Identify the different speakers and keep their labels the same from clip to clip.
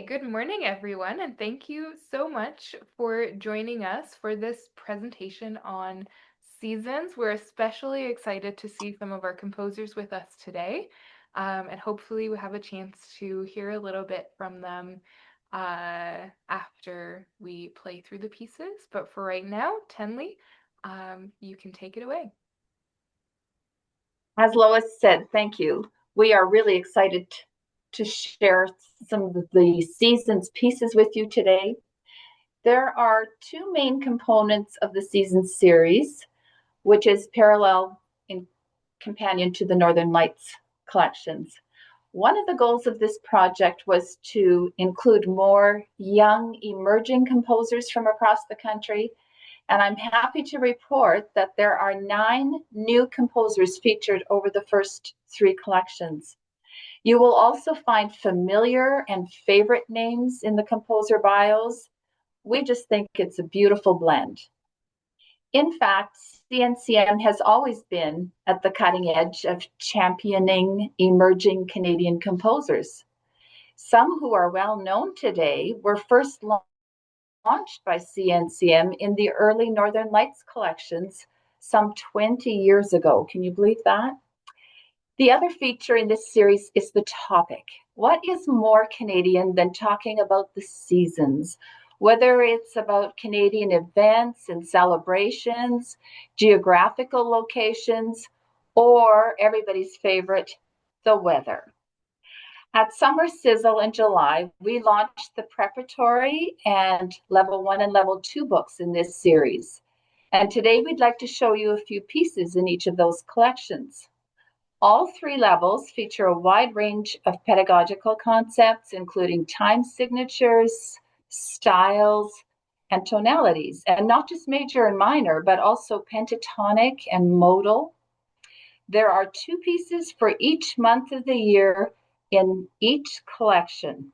Speaker 1: good morning, everyone, and thank you so much for joining us for this presentation on seasons. We're especially excited to see some of our composers with us today, and hopefully we have a chance to hear a little bit from them after we play through the pieces. But for right now, Tenley, you can take it away.
Speaker 2: As Lois said, thank you. We are really excited to share some of the season's pieces with you today. There are two main components of the season series, which is parallel in companion to the Northern Lights collections. One of the goals of this project was to include more young emerging composers from across the country, and I'm happy to report that there are 9 new composers featured over the first 3 collections. You will also find familiar and favorite names in the composer bios. We just think it's a beautiful blend. In fact, CNCM has always been at the cutting edge of championing emerging Canadian composers. Some who are well known today were first launched by CNCM in the early Northern Lights collections some 20 years ago. Can you believe that? The other feature in this series is the topic. What is more Canadian than talking about the seasons? Whether it's about Canadian events and celebrations, geographical locations, or everybody's favorite, the weather. At Summer Sizzle in July, we launched the preparatory and level 1 and level 2 books in this series. And today we'd like to show you a few pieces in each of those collections. All 3 levels feature a wide range of pedagogical concepts, including time signatures, styles, and tonalities, and not just major and minor, but also pentatonic and modal. There are 2 pieces for each month of the year in each collection.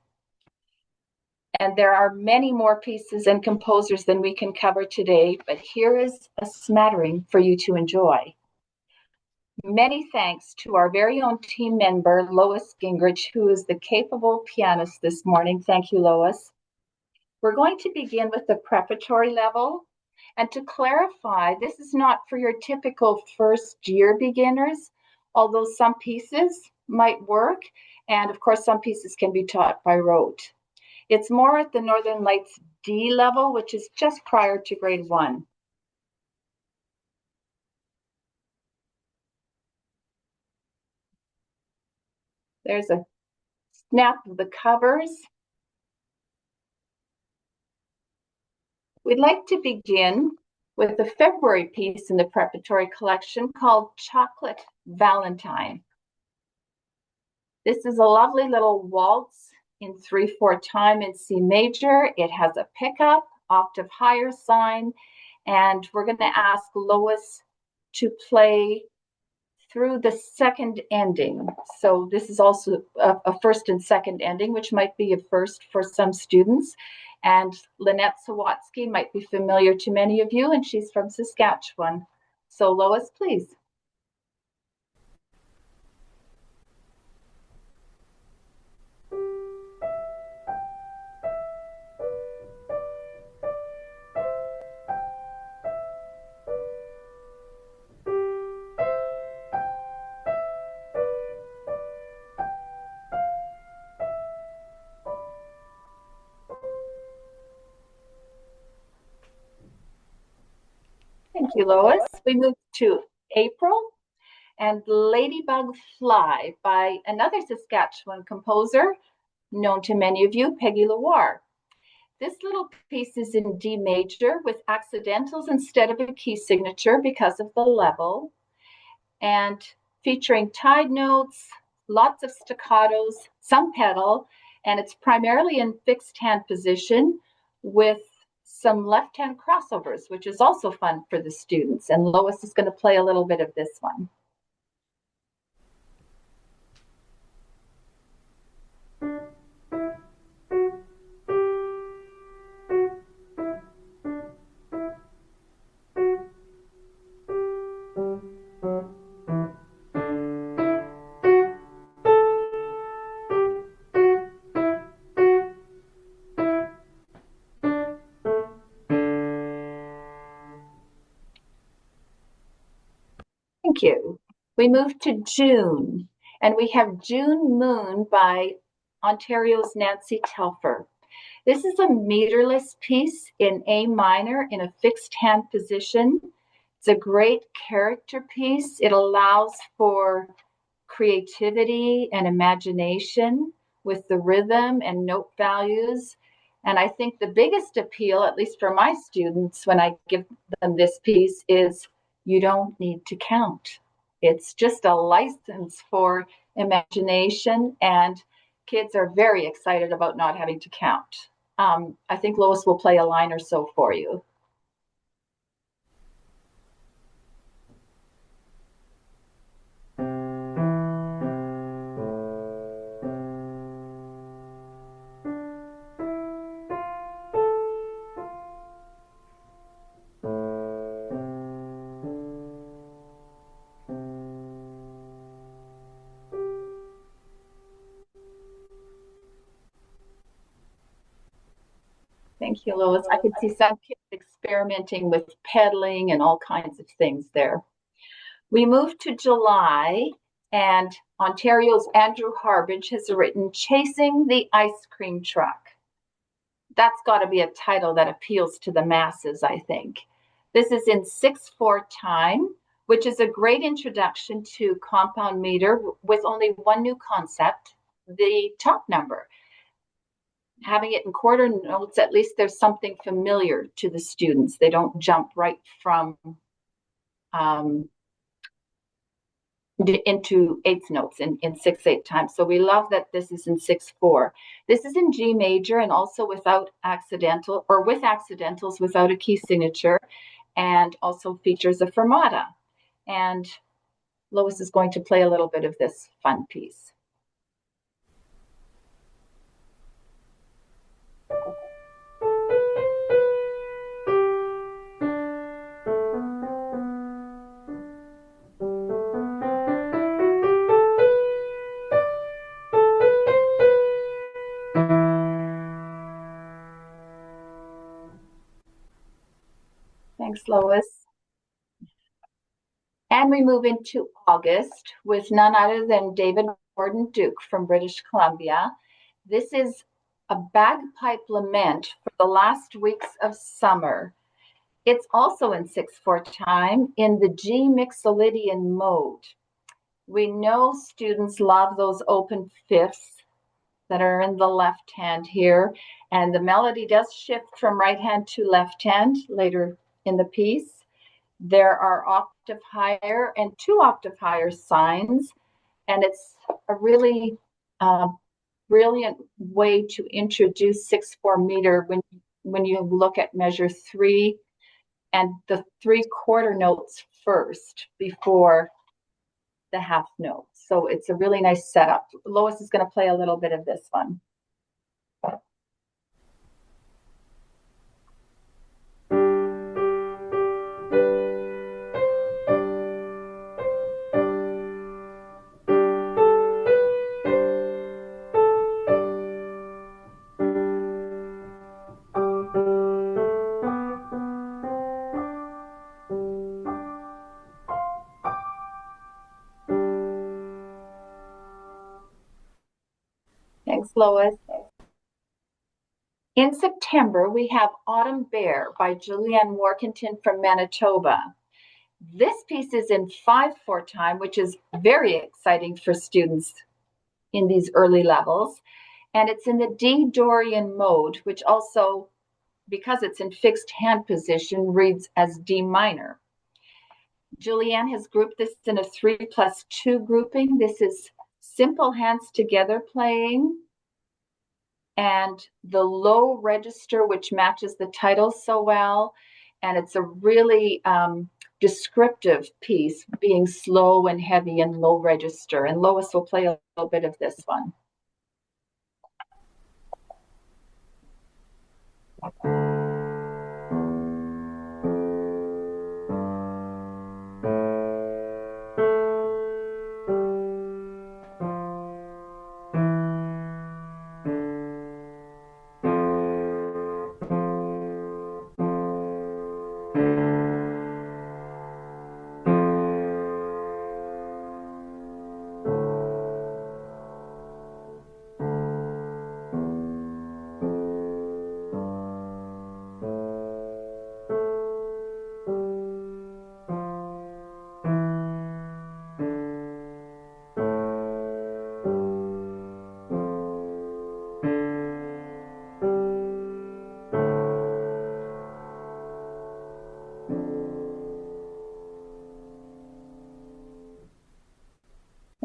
Speaker 2: And there are many more pieces and composers than we can cover today, but here is a smattering for you to enjoy. Many thanks to our very own team member, Lois Gingrich, who is the capable pianist this morning. Thank you, Lois. We're going to begin with the preparatory level. And to clarify, this is not for your typical first year beginners, although some pieces might work. And of course, some pieces can be taught by rote. It's more at the Northern Lights D level, which is just prior to grade 1. There's a snap of the covers. We'd like to begin with the February piece in the preparatory collection called Chocolate Valentine. This is a lovely little waltz in 3/4 time in C major. It has a pickup, octave higher sign, and we're going to ask Lois to play through the second ending. So this is also a first and second ending, which might be a first for some students. And Lynette Sawatsky might be familiar to many of you, and she's from Saskatchewan. So Lois, please. Thank you, Lois. We move to April and Ladybug Fly by another Saskatchewan composer known to many of you, Peggy Loire. This little piece is in D major with accidentals instead of a key signature because of the level, and featuring tied notes, lots of staccatos, some pedal, and it's primarily in fixed hand position with some left-hand crossovers, which is also fun for the students. And Lois is going to play a little bit of this one. Thank you. We move to June, and we have June Moon by Ontario's Nancy Telfer. This is a meterless piece in A minor in a fixed hand position. It's a great character piece. It allows for creativity and imagination with the rhythm and note values. And I think the biggest appeal, at least for my students, when I give them this piece, is you don't need to count. It's just a license for imagination, and kids are very excited about not having to count. I think Lois will play a line or so for you. Thank you, Lois. I could see some kids experimenting with pedaling and all kinds of things there. We move to July, and Ontario's Andrew Harbage has written Chasing the Ice Cream Truck. That's got to be a title that appeals to the masses, I think. This is in 6/4 time, which is a great introduction to compound meter with only one new concept, the top number. Having it in quarter notes, at least there's something familiar to the students. They don't jump right from into eighth notes in 6/8 time. So we love that this is in 6/4. This is in G major and also without accidental or with accidentals without a key signature, and also features a fermata. And Lois is going to play a little bit of this fun piece. Thanks, Lois. And we move into August with none other than David Gordon Duke from British Columbia. This is a bagpipe lament for the last weeks of summer. It's also in 6/4 time in the G Mixolydian mode. We know students love those open fifths that are in the left hand here, and the melody does shift from right hand to left hand later in the piece. There are octave higher and 2 octave higher signs, and it's a really brilliant way to introduce 6/4 meter when you look at measure 3 and the 3/4 notes first before the half note. So it's a really nice setup. Lois is going to play a little bit of this one. Thanks, Lois. In September, we have Autumn Bear by Julianne Workington from Manitoba. This piece is in 5/4 time, which is very exciting for students in these early levels. And it's in the D Dorian mode, which also, because it's in fixed hand position, reads as D minor. Julianne has grouped this in a 3+2 grouping. This is simple hands together playing, and the low register, which matches the title so well. And it's a really descriptive piece, being slow and heavy and low register. And Lois will play a little bit of this one.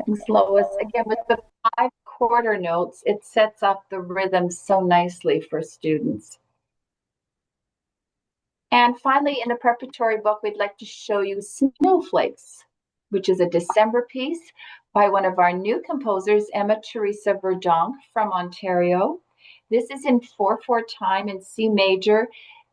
Speaker 2: Thanks, Lois. Again, with the 5 quarter notes, it sets up the rhythm so nicely for students. And finally, in the preparatory book, we'd like to show you Snowflakes, which is a December piece by one of our new composers, Emma Teresa Verdonk from Ontario. This is in 4/4 time in C major.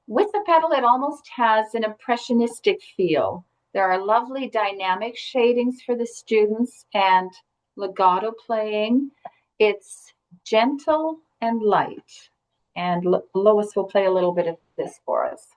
Speaker 2: With the pedal, it almost has an impressionistic feel. There are lovely dynamic shadings for the students and legato playing. It's gentle and light. And Lois will play a little bit of this for us.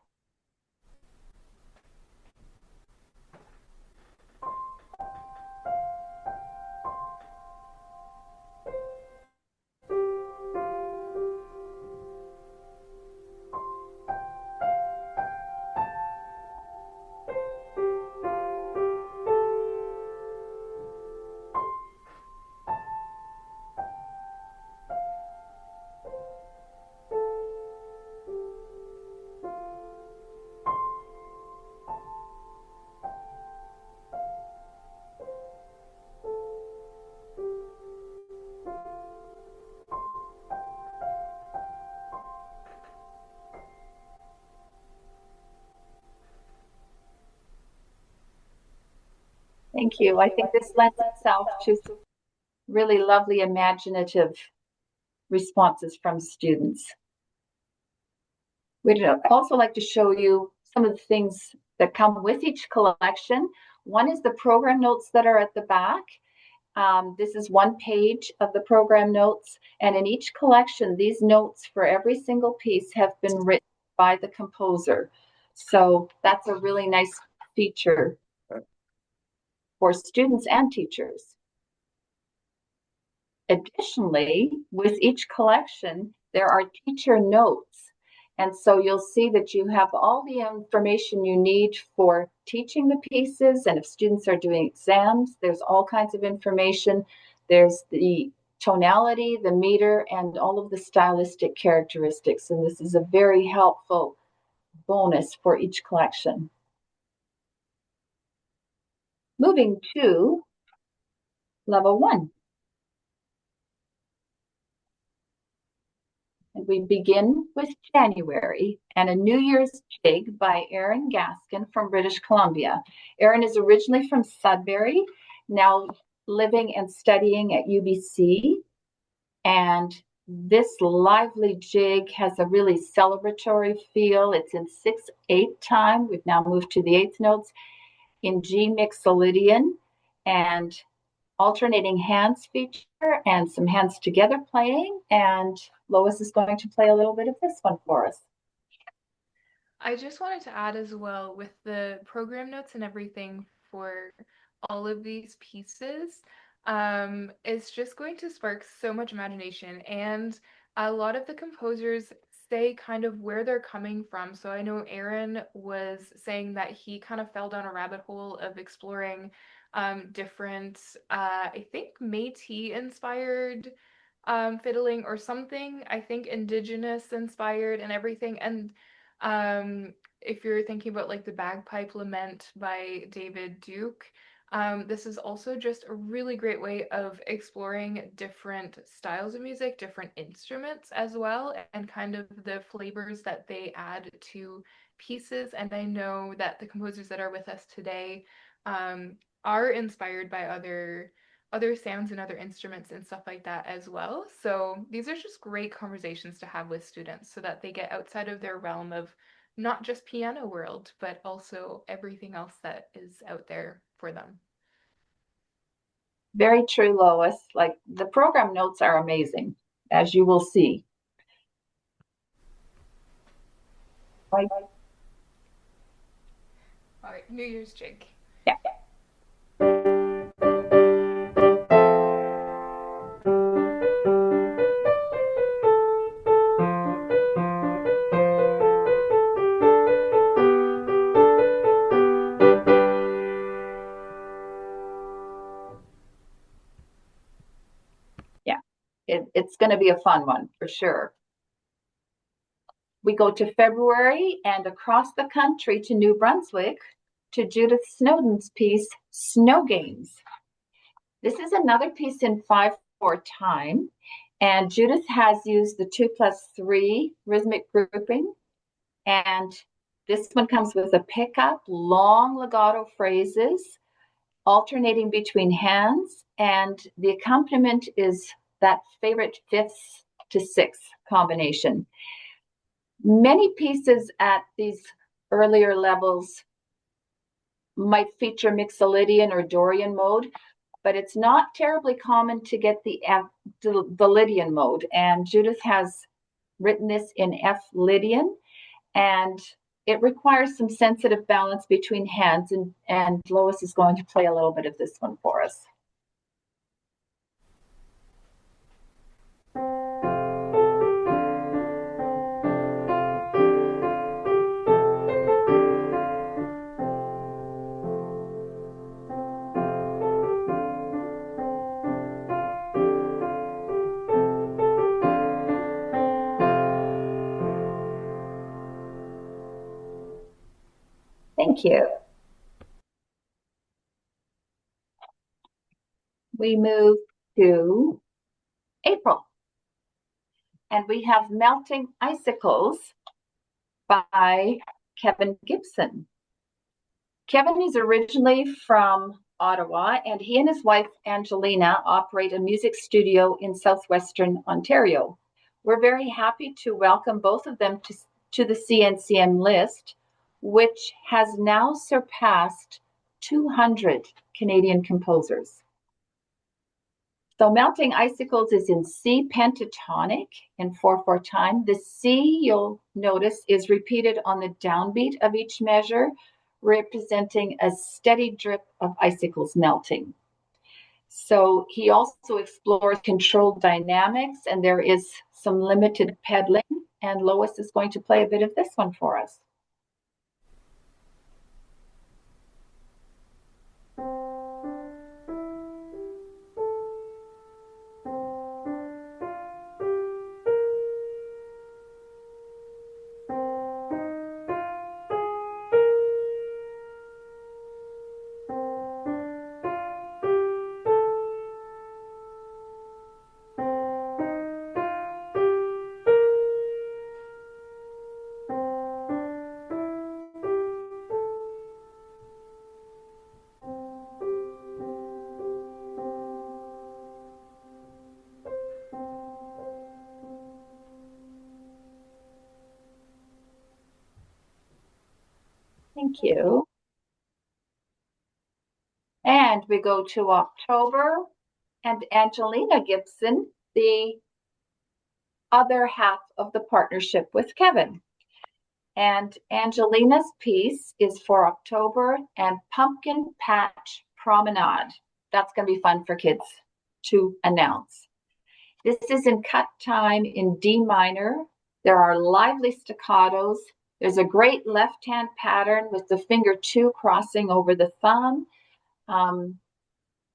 Speaker 2: Thank you. I think this lends itself to really lovely imaginative responses from students. We'd also like to show you some of the things that come with each collection. One is the program notes that are at the back. This is 1 page of the program notes, and in each collection, these notes for every single piece have been written by the composer. So that's a really nice feature for students and teachers. Additionally, with each collection, there are teacher notes. And so you'll see that you have all the information you need for teaching the pieces. And if students are doing exams, there's all kinds of information. There's the tonality, the meter, and all of the stylistic characteristics. And this is a very helpful bonus for each collection. Moving to level 1. And we begin with January and a New Year's Jig by Erin Gaskin from British Columbia. Erin is originally from Sudbury, now living and studying at UBC. And this lively jig has a really celebratory feel. It's in 6/8 time. We've now moved to the 8th notes in G Mixolydian and alternating hands feature and some hands together playing. And Lois is going to play a little bit of this one for us.
Speaker 1: I just wanted to add as well with the program notes and everything for all of these pieces, it's just going to spark so much imagination. And a lot of the composers say kind of where they're coming from. So I know Aaron was saying that he kind of fell down a rabbit hole of exploring different, I think Métis inspired fiddling or something. I think indigenous inspired and everything. And if you're thinking about like the Bagpipe Lament by David Duke, this is also just a really great way of exploring different styles of music, different instruments as well, and kind of the flavors that they add to pieces. And I know that the composers that are with us today are inspired by other sounds and other instruments and stuff like that as well. So these are just great conversations to have with students so that they get outside of their realm of not just piano world, but also everything else that is out there for them.
Speaker 2: Very true, Lois. Like the program notes are amazing, as you will see. Right?
Speaker 1: All right, New Year's Jig.
Speaker 2: Yeah. Yeah, it's going to be a fun one for sure. We go to February and across the country to New Brunswick to Judith Snowden's piece, Snow Games. This is another piece in 5/4 time, and Judith has used the 2+3 rhythmic grouping, and this one comes with a pickup, long legato phrases, alternating between hands, and the accompaniment is that favorite fifths to sixths combination. Many pieces at these earlier levels might feature Mixolydian or Dorian mode, but it's not terribly common to get the Lydian mode. And Judith has written this in F Lydian, and it requires some sensitive balance between hands, and Lois is going to play a little bit of this one for us. Thank you. We move to April, and we have Melting Icicles by Kevin Gibson. Kevin is originally from Ottawa, and he and his wife Angelina operate a music studio in southwestern Ontario. We're very happy to welcome both of them to the CNCM list, which has now surpassed 200 Canadian composers. So Melting Icicles is in C pentatonic in 4/4 time. The C, you'll notice, is repeated on the downbeat of each measure, representing a steady drip of icicles melting. So he also explores controlled dynamics, and there is some limited pedaling, and Lois is going to play a bit of this one for us. Thank you. And we go to October, and Angelina Gibson, the other half of the partnership with Kevin. And Angelina's piece is for October, and Pumpkin Patch Promenade. That's going to be fun for kids to announce. This is in cut time in D minor. There are lively staccatos. There's a great left-hand pattern with the finger 2 crossing over the thumb. And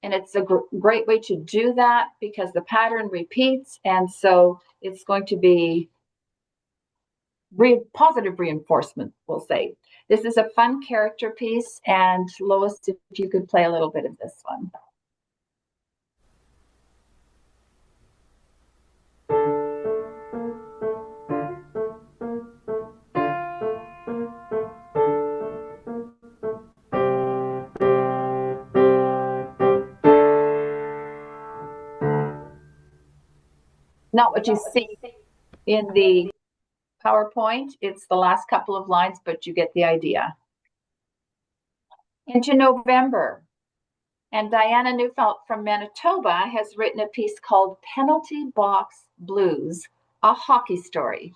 Speaker 2: it's a great way to do that because the pattern repeats, and so it's going to be positive reinforcement, we'll say. This is a fun character piece, and Lois, if you could play a little bit of this one. Not what you see in the PowerPoint. It's the last couple of lines, but you get the idea. Into November, and Diana Neufeld from Manitoba has written a piece called Penalty Box Blues, a hockey story.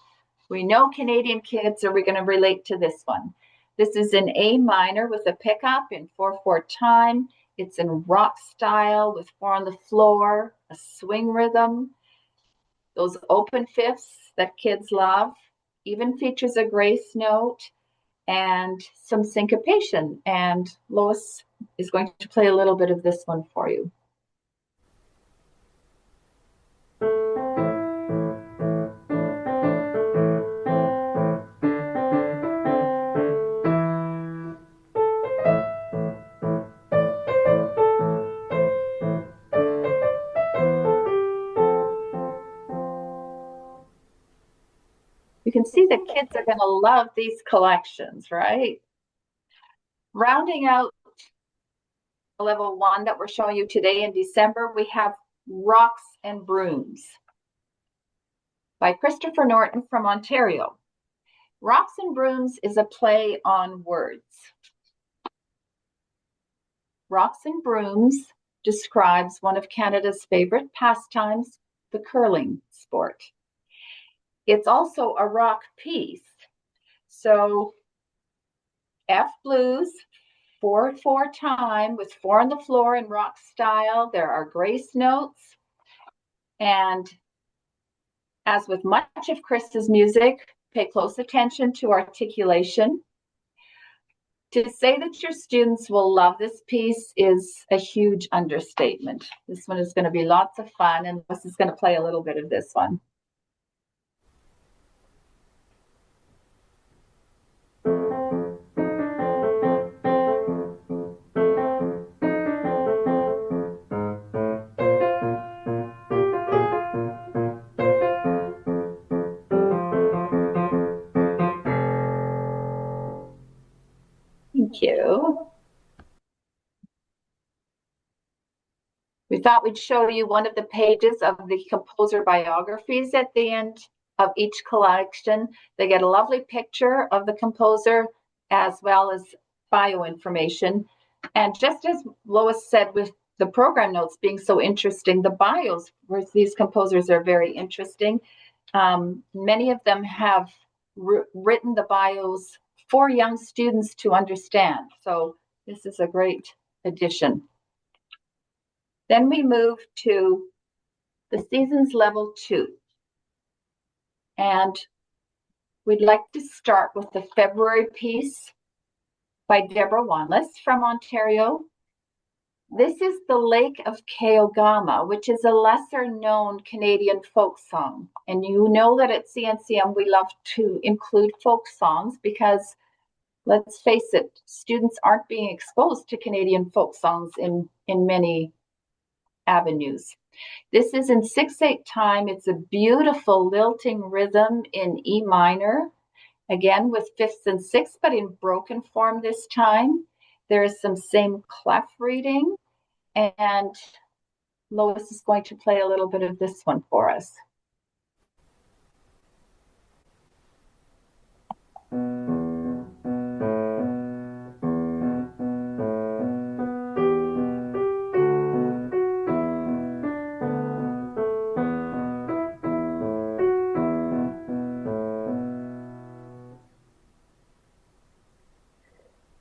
Speaker 2: We know Canadian kids are going to relate to this one. This is in A minor with a pickup in 4/4 time. It's in rock style with 4 on the floor, a swing rhythm, those open fifths that kids love, even features a grace note and some syncopation. And Lois is going to play a little bit of this one for you. see the kids are going to love these collections, right? Rounding out level 1 that we're showing you today in December, we have Rocks and Brooms by Christopher Norton from Ontario. Rocks and Brooms is a play on words. Rocks and Brooms describes one of Canada's favorite pastimes, the curling sport. It's also a rock piece. So F blues, 4/4 time with 4 on the floor in rock style. There are grace notes. And as with much of Chris's music, pay close attention to articulation. To say that your students will love this piece is a huge understatement. This one is going to be lots of fun, and this is going to play a little bit of this one. Thank you. We thought we'd show you one of the pages of the composer biographies at the end of each collection. They get a lovely picture of the composer as well as bio information. And just as Lois said, with the program notes being so interesting, the bios for these composers are very interesting. Many of them have written the bios for young students to understand. So this is a great addition. Then we move to the Seasons Level 2. And we'd like to start with the February piece by Deborah Wanless from Ontario. This is The Lake of Keogama, which is a lesser known Canadian folk song. And you know that at CNCM we love to include folk songs because, let's face it, students aren't being exposed to Canadian folk songs in many avenues. This is in 6/8 time. It's a beautiful lilting rhythm in E minor, again with fifths and sixths, but in broken form this time. There is some same clef reading, and Lois is going to play a little bit of this one for us.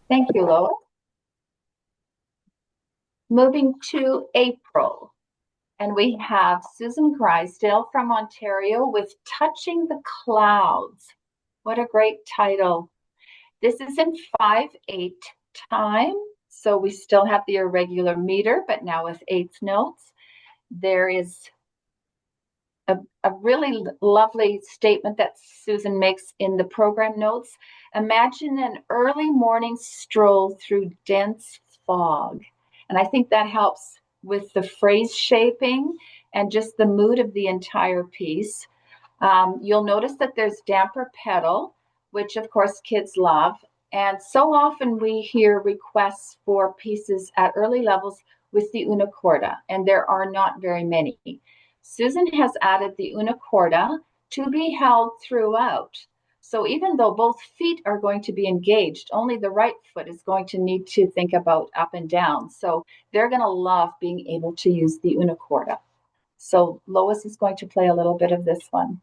Speaker 2: Thank you, Lois. Moving to April, and we have Susan Grisdale from Ontario with Touching the Clouds. What a great title. This is in 5/8 time, so we still have the irregular meter, but now with eighth notes. There is a really lovely statement that Susan makes in the program notes. Imagine an early morning stroll through dense fog. And I think that helps with the phrase shaping and just the mood of the entire piece. You'll notice that there's damper pedal, which of course kids love. And so often we hear requests for pieces at early levels with the una corda, and there are not very many. Susan has added the una corda to be held throughout. So even though both feet are going to be engaged, only the right foot is going to need to think about up and down. So they're going to love being able to use the una corda. So Lois is going to play a little bit of this one.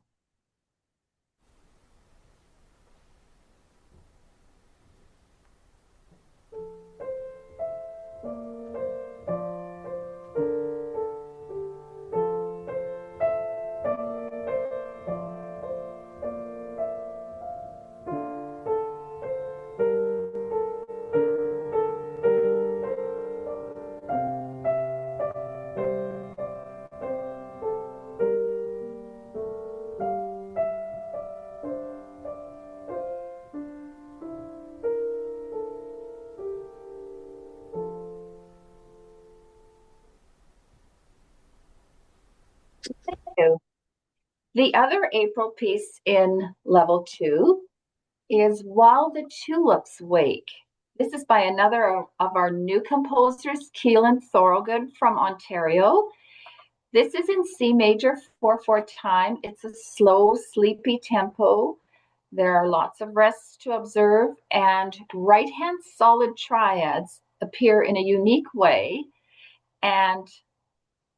Speaker 2: The other April piece in level 2 is While the Tulips Wake. This is by another of our new composers, Keelan Thorogood from Ontario. This is in C major 4/4 time. It's a slow, sleepy tempo. There are lots of rests to observe, and right-hand solid triads appear in a unique way and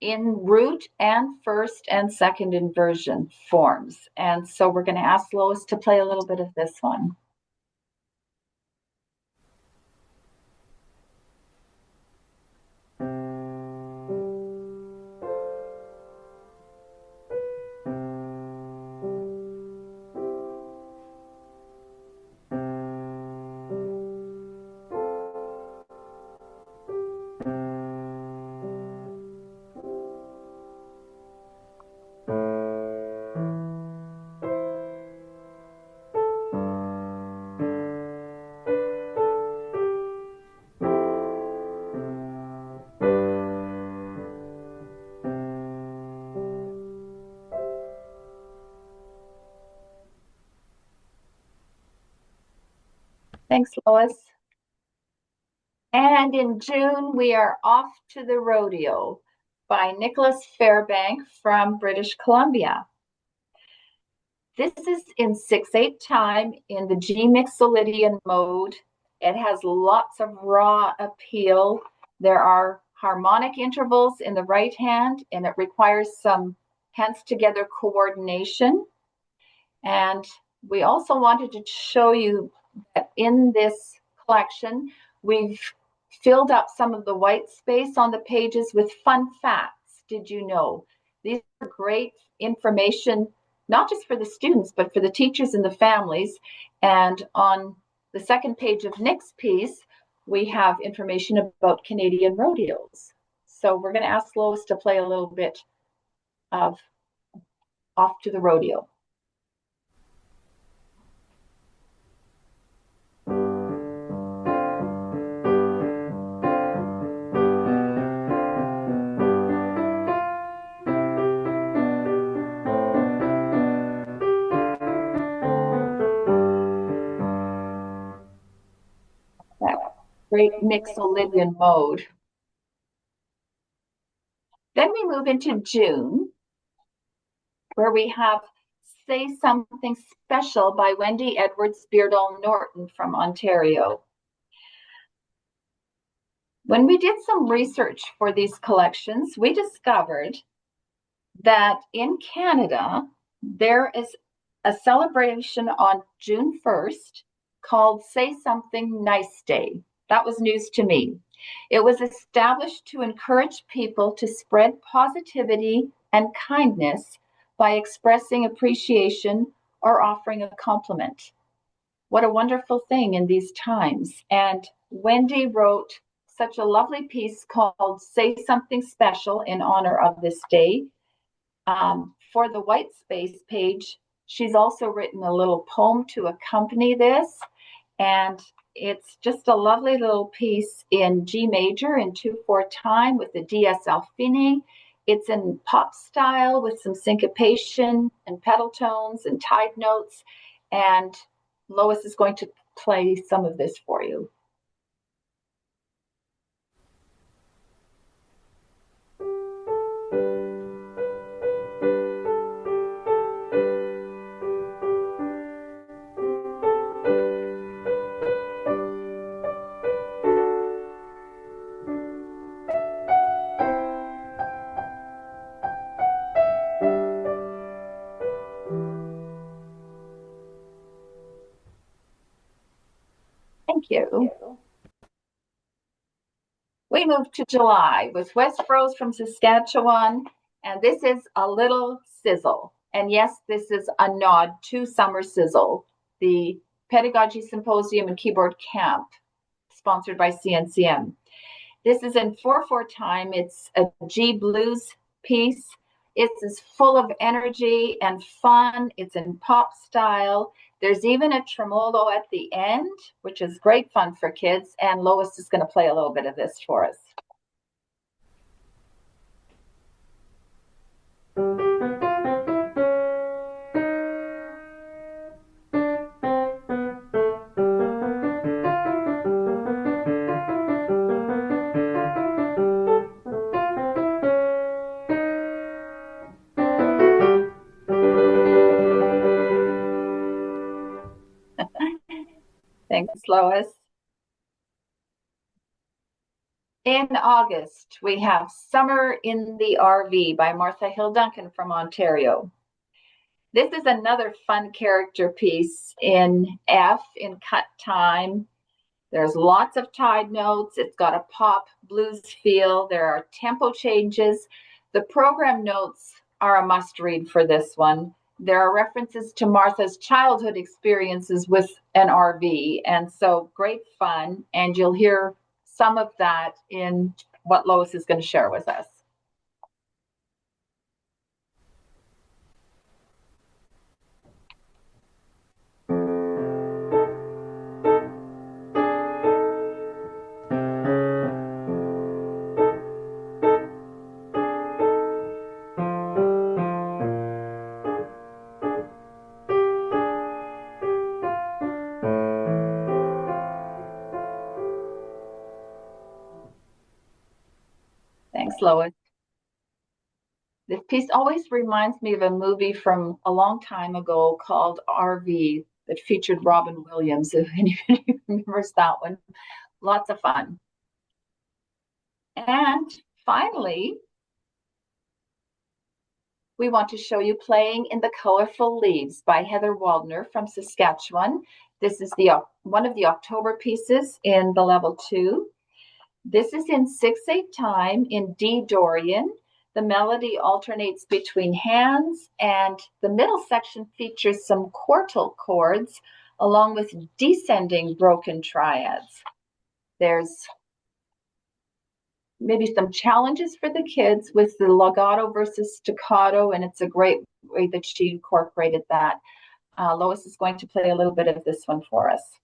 Speaker 2: in root and first and second inversion forms. And so we're going to ask Lois to play a little bit of this one. Thanks, Lois. And in June, we are Off to the Rodeo by Nicholas Fairbank from British Columbia. This is in 6/8 time in the G Mixolydian mode. It has lots of raw appeal. There are harmonic intervals in the right hand, and it requires some hands together coordination. And we also wanted to show you that in this collection, we've filled up some of the white space on the pages with fun facts. Did you know? These are great information, not just for the students, but for the teachers and the families. And on the second page of Nick's piece, we have information about Canadian rodeos. So we're going to ask Lois to play a little bit of Off to the Rodeo. That great Mixolydian mode. Then we move into June, where we have Say Something Special by Wendy Edwards Beardall Norton from Ontario. When we did some research for these collections, we discovered that in Canada, there is a celebration on June 1st called Say Something Nice Day. That was news to me. It was established to encourage people to spread positivity and kindness by expressing appreciation or offering a compliment. What a wonderful thing in these times. And Wendy wrote such a lovely piece called Say Something Special in honor of this day. For the white space page, she's also written a little poem to accompany this. And it's just a lovely little piece in G major in 2/4 time with the DS Alfini. It's in pop style with some syncopation and pedal tones and tied notes. And Lois is going to play some of this for you. Thank you. We move to July with West Rose from Saskatchewan, and this is A Little Sizzle. And yes, this is a nod to Summer Sizzle, the Pedagogy Symposium and Keyboard Camp sponsored by CNCM. This is in 4/4 time. It's a G blues piece. It's full of energy and fun. It's in pop style. There's even a tremolo at the end, which is great fun for kids. And Lois is going to play a little bit of this for us. Thanks, Lois. In August, we have Summer in the RV by Martha Hill Duncan from Ontario. This is another fun character piece in F in cut time. There's lots of tied notes. It's got a pop blues feel. There are tempo changes. The program notes are a must read for this one. There are references to Martha's childhood experiences with an RV, and so great fun. And you'll hear some of that in what Lois is going to share with us. Thanks, Lois. This piece always reminds me of a movie from a long time ago called RV that featured Robin Williams, if anybody remembers that one. Lots of fun. And finally, we want to show you Playing in the Colorful Leaves by Heather Waldner from Saskatchewan. This is one of the October pieces in the level 2. This is in 6/8 time in D Dorian. The melody alternates between hands, and the middle section features some quartal chords along with descending broken triads. There's maybe some challenges for the kids with the legato versus staccato, and it's a great way that she incorporated that. Lois is going to play a little bit of this one for us.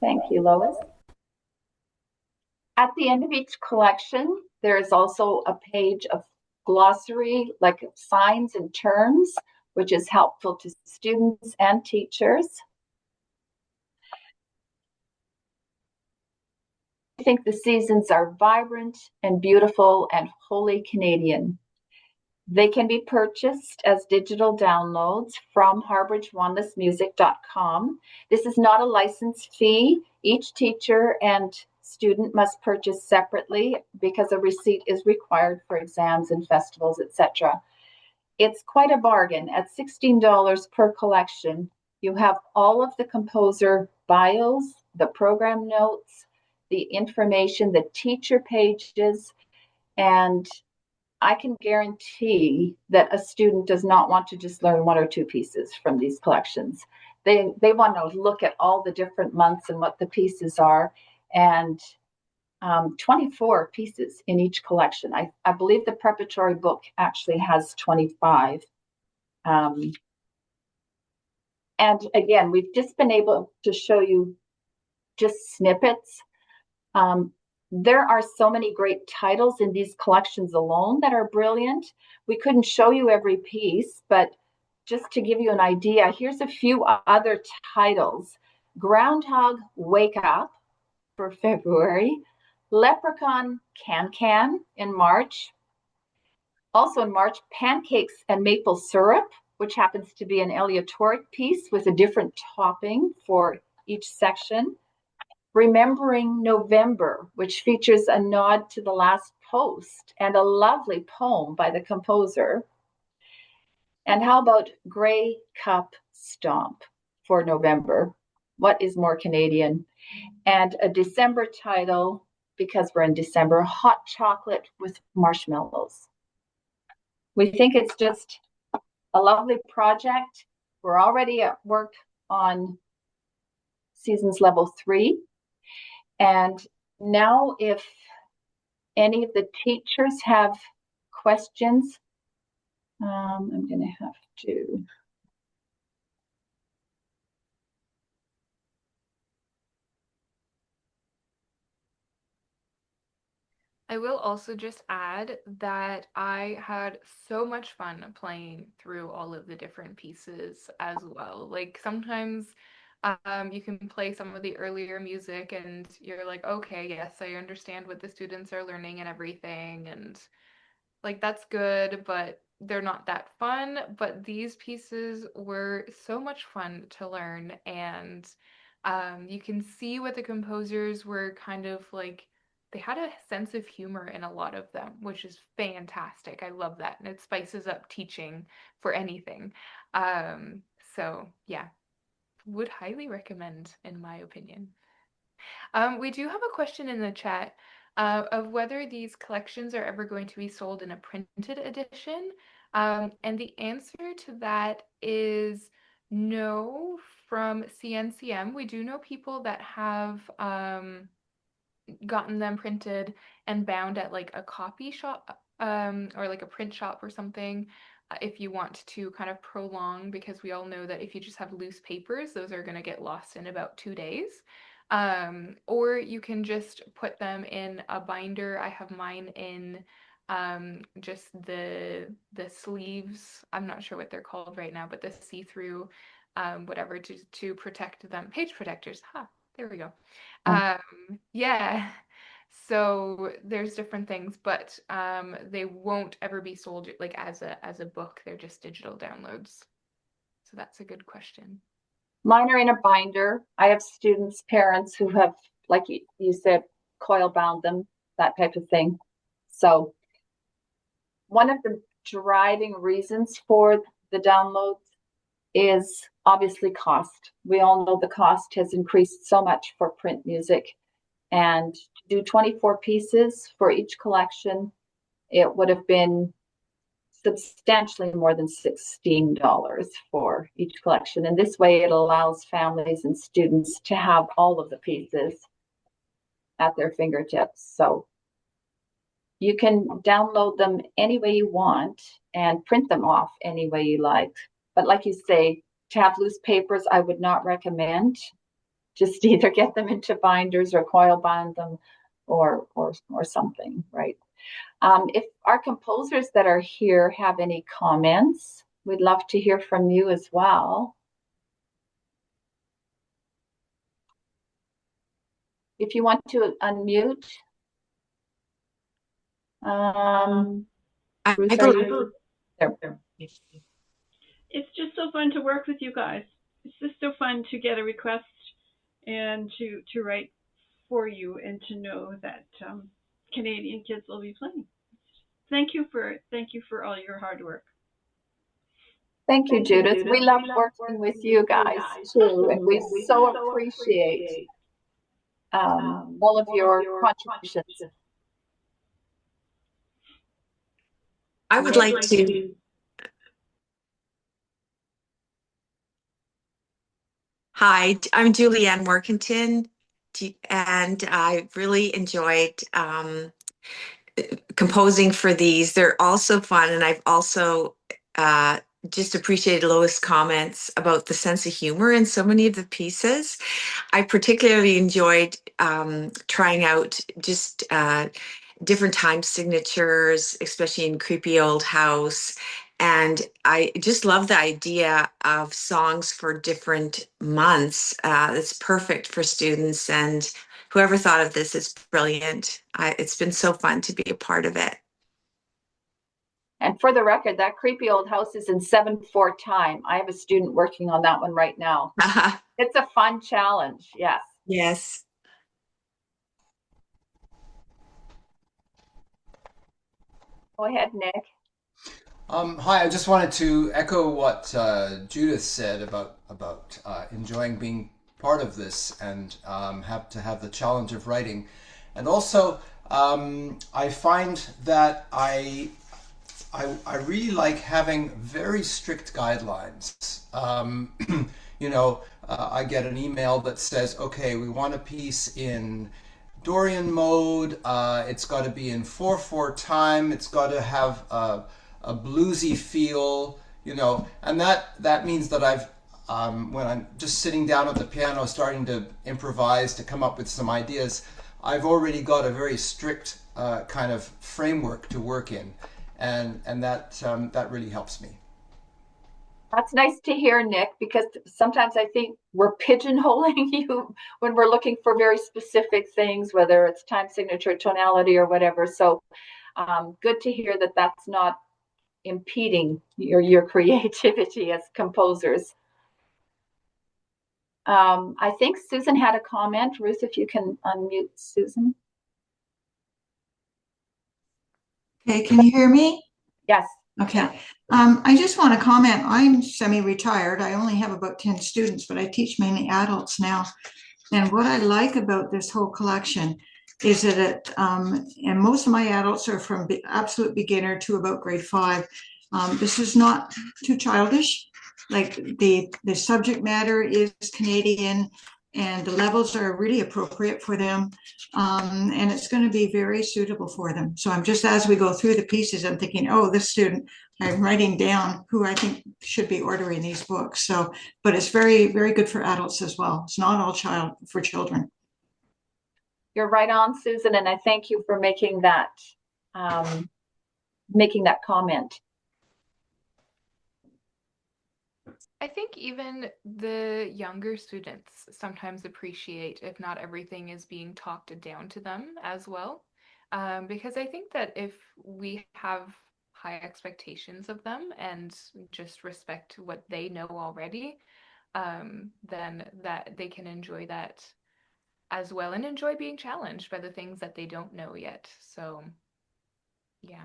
Speaker 2: Thank you, Lois. At the end of each collection, there is also a page of glossary, like signs and terms, which is helpful to students and teachers. I think the seasons are vibrant and beautiful and wholly Canadian. They can be purchased as digital downloads from harborageonelessmusic.com. This is not a license fee. Each teacher and student must purchase separately because a receipt is required for exams and festivals, etc. It's quite a bargain. At $16 per collection, you have all of the composer bios, the program notes, the information, the teacher pages, and I can guarantee that a student does not want to just learn one or two pieces from these collections. They want to look at all the different months and what the pieces are, and 24 pieces in each collection. I believe the preparatory book actually has 25. And again, we've just been able to show you just snippets. There are so many great titles in these collections alone that are brilliant. We couldn't show you every piece, but just to give you an idea, here's a few other titles. Groundhog Wake Up for February, Leprechaun Can in March. Also in March, Pancakes and Maple Syrup, which happens to be an aleatoric piece with a different topping for each section. Remembering November, which features a nod to the last post and a lovely poem by the composer. And how about Grey Cup Stomp for November? What is more Canadian? And a December title, because we're in December, Hot Chocolate with Marshmallows. We think it's just a lovely project. We're already at work on Seasons Level 3. And now, if any of the teachers have questions, I'm going to have to.
Speaker 1: I will also just add that I had so much fun playing through all of the different pieces as well. Like sometimes you can play some of the earlier music and you're like, okay, yes, I understand what the students are learning and everything. And like that's good, but they're not that fun. But these pieces were so much fun to learn, and you can see what the composers were kind of like. They had a sense of humor in a lot of them, which is fantastic. I love that, and it spices up teaching for anything. Um, so yeah, would highly recommend, in my opinion. We do have a question in the chat of whether these collections are ever going to be sold in a printed edition. And the answer to that is no from CNCM. We do know people that have gotten them printed and bound at like a copy shop or like a print shop or something if you want to kind of prolong, because we all know that if you just have loose papers, those are going to get lost in about 2 days. Or you can just put them in a binder. I have mine in just the sleeves. I'm not sure what they're called right now, but the see-through whatever to protect them. Page protectors. Ha, there we go. Yeah. So there's different things, but they won't ever be sold like as a book. They're just digital downloads. So that's a good question.
Speaker 2: Mine are in a binder. I have students, parents who have, like you said, coil bound them, that type of thing. So one of the driving reasons for the downloads is obviously cost. We all know the cost has increased so much for print music. And to do 24 pieces for each collection, it would have been substantially more than $16 for each collection. And this way, it allows families and students to have all of the pieces at their fingertips. So you can download them any way you want and print them off any way you like. But like you say, to have loose papers, I would not recommend. Just either get them into binders or coil bind them or something, right? If our composers that are here have any comments, we'd love to hear from you as well. If you want to unmute,
Speaker 3: Um,
Speaker 2: Bruce,
Speaker 3: I
Speaker 2: are
Speaker 3: believe
Speaker 2: you there?
Speaker 3: it's just so fun to work with you guys. It's just so fun to get a request and to write for you and to know that Canadian kids will be playing. Thank you for all your hard work.
Speaker 2: Thank you,
Speaker 3: Thank you,
Speaker 2: Judith.
Speaker 3: Judith.
Speaker 2: We love
Speaker 3: We love
Speaker 2: working with
Speaker 3: working with
Speaker 2: you
Speaker 3: you
Speaker 2: guys
Speaker 3: guys
Speaker 2: too, and
Speaker 3: too,
Speaker 2: we
Speaker 3: and we
Speaker 2: so
Speaker 3: so
Speaker 2: appreciate
Speaker 3: appreciate
Speaker 2: all of
Speaker 3: all of
Speaker 2: your
Speaker 3: your
Speaker 2: contributions.
Speaker 3: contributions.
Speaker 4: I
Speaker 3: I
Speaker 4: would
Speaker 3: would
Speaker 4: like
Speaker 3: like
Speaker 4: to.
Speaker 3: to.
Speaker 4: Hi, I'm Julianne Workington, and I really enjoyed composing for these. They're also fun, and I've also uh, just appreciated Lois' comments about the sense of humor in so many of the pieces. I particularly enjoyed trying out just different time signatures, especially in Creepy Old House. And I just love the idea of songs for different months. It's perfect for students, and whoever thought of this is brilliant. It's been so fun to be a part of it.
Speaker 2: And for the record, that creepy old house is in 7/4 time. I have a student working on that one right now. It's a fun challenge. Yes.
Speaker 4: Yes.
Speaker 2: Go ahead, Nick.
Speaker 5: Hi, I just wanted to echo what Judith said about enjoying being part of this and have to have the challenge of writing, and also I find that I really like having very strict guidelines. I get an email that says, okay, we want a piece in Dorian mode. It's got to be in 4/4 time. It's got to have a bluesy feel, and that means that I've when I'm just sitting down at the piano starting to improvise to come up with some ideas, I've already got a very strict kind of framework to work in, and that really helps me.
Speaker 2: That's nice to hear, Nick, because sometimes I think we're pigeonholing you when we're looking for very specific things, whether it's time signature, tonality, or whatever. So good to hear that that's not impeding your creativity as composers. I think Susan had a comment. Ruth, if you can unmute Susan.
Speaker 6: Okay, can you hear me?
Speaker 2: Yes.
Speaker 6: Okay. I just want to comment. I'm semi-retired. I only have about 10 students, but I teach mainly adults now. And what I like about this whole collection is that and most of my adults are from absolute beginner to about grade 5. This is not too childish. Like the subject matter is Canadian and the levels are really appropriate for them. And it's going to be very suitable for them. So I'm just, as we go through the pieces, I'm thinking, oh, this student, I'm writing down who I think should be ordering these books. So, but it's very, very good for adults as well. It's not all for children.
Speaker 2: You're right on, Susan, and I thank you for making that comment.
Speaker 1: I think even the younger students sometimes appreciate if not everything is being talked down to them as well. Because I think that if we have high expectations of them and just respect what they know already, then that they can enjoy that as well and enjoy being challenged by the things that they don't know yet. So, yeah.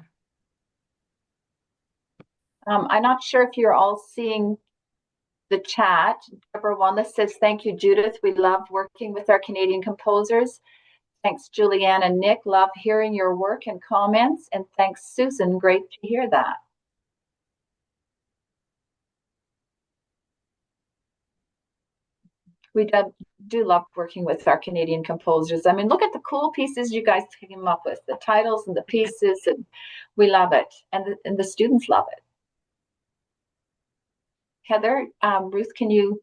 Speaker 2: I'm not sure if you're all seeing the chat. Deborah Wanda says, thank you, Judith. We love working with our Canadian composers. Thanks, Julianne and Nick. Love hearing your work and comments. And thanks, Susan. Great to hear that. We do love working with our Canadian composers. I mean, look at the cool pieces you guys came up with, the titles and the pieces, and we love it. And the students love it. Heather, Ruth, can you?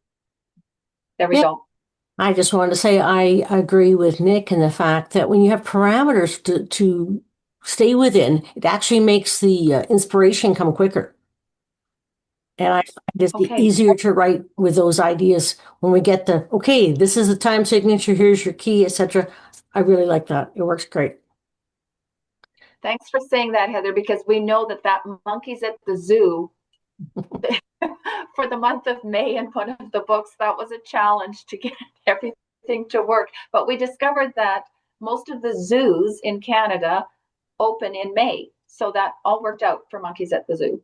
Speaker 2: There we go.
Speaker 7: I just wanted to say I agree with Nick in the fact that when you have parameters to stay within, it actually makes the inspiration come quicker. And I find it's easier to write with those ideas when we get okay, this is the time signature, here's your key, etc. I really like that. It works great.
Speaker 2: Thanks for saying that, Heather, because we know that Monkeys at the Zoo for the month of May in one of the books, that was a challenge to get everything to work. But we discovered that most of the zoos in Canada open in May. So that all worked out for Monkeys at the Zoo.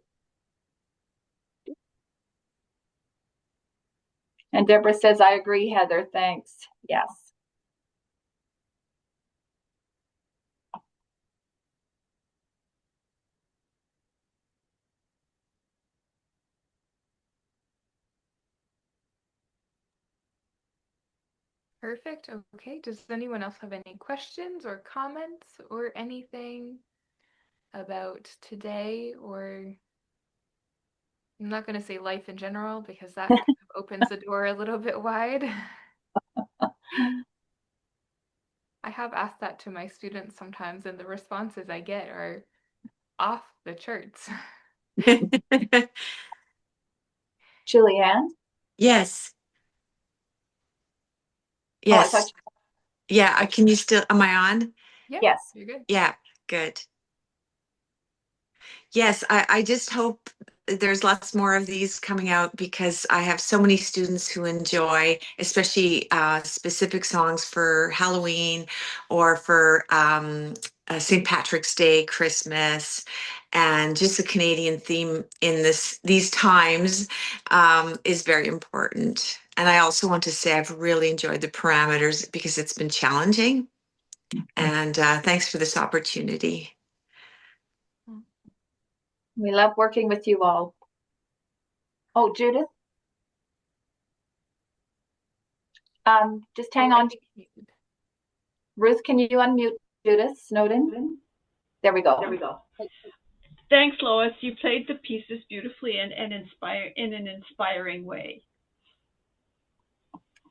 Speaker 2: And Deborah says, I agree, Heather. Thanks. Yes.
Speaker 1: Perfect. Okay. Does anyone else have any questions or comments or anything about today, or I'm not going to say life in general because that kind of opens the door a little bit wide. I have asked that to my students sometimes, and the responses I get are off the charts.
Speaker 2: Julianne?
Speaker 4: Yes. Yes.
Speaker 2: Oh,
Speaker 4: yeah. Can you still, am I on?
Speaker 1: Yeah,
Speaker 2: yes.
Speaker 1: you're good.
Speaker 4: Yeah, good. Yes, I just hope there's lots more of these coming out because I have so many students who enjoy, especially specific songs for Halloween or for St. Patrick's Day, Christmas, and just the Canadian theme in these times is very important. And I also want to say I've really enjoyed the parameters because it's been challenging. And thanks for this opportunity.
Speaker 2: We love working with you all. Oh, Judith? Just hang on. Ruth, can you unmute Judith Snowden? There we go.
Speaker 3: There we go. Thanks, Lois. You played the pieces beautifully and in an inspiring way.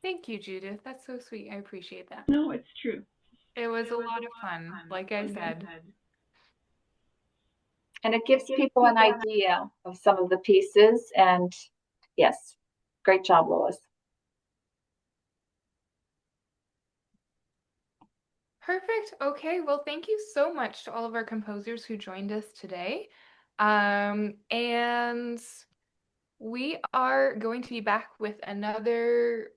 Speaker 1: Thank you, Judith. That's so sweet. I appreciate that.
Speaker 3: No, it's true.
Speaker 1: It was a lot of fun, like I said.
Speaker 2: And it gives people an idea of some of the pieces. And yes, great job, Lois.
Speaker 1: Perfect. Okay. Well, thank you so much to all of our composers who joined us today. And we are going to be back with another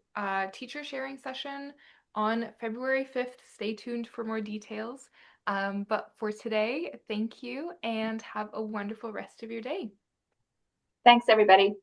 Speaker 1: teacher sharing session on February 5th. Stay tuned for more details. But for today, thank you and have a wonderful rest of your day.
Speaker 2: Thanks, everybody.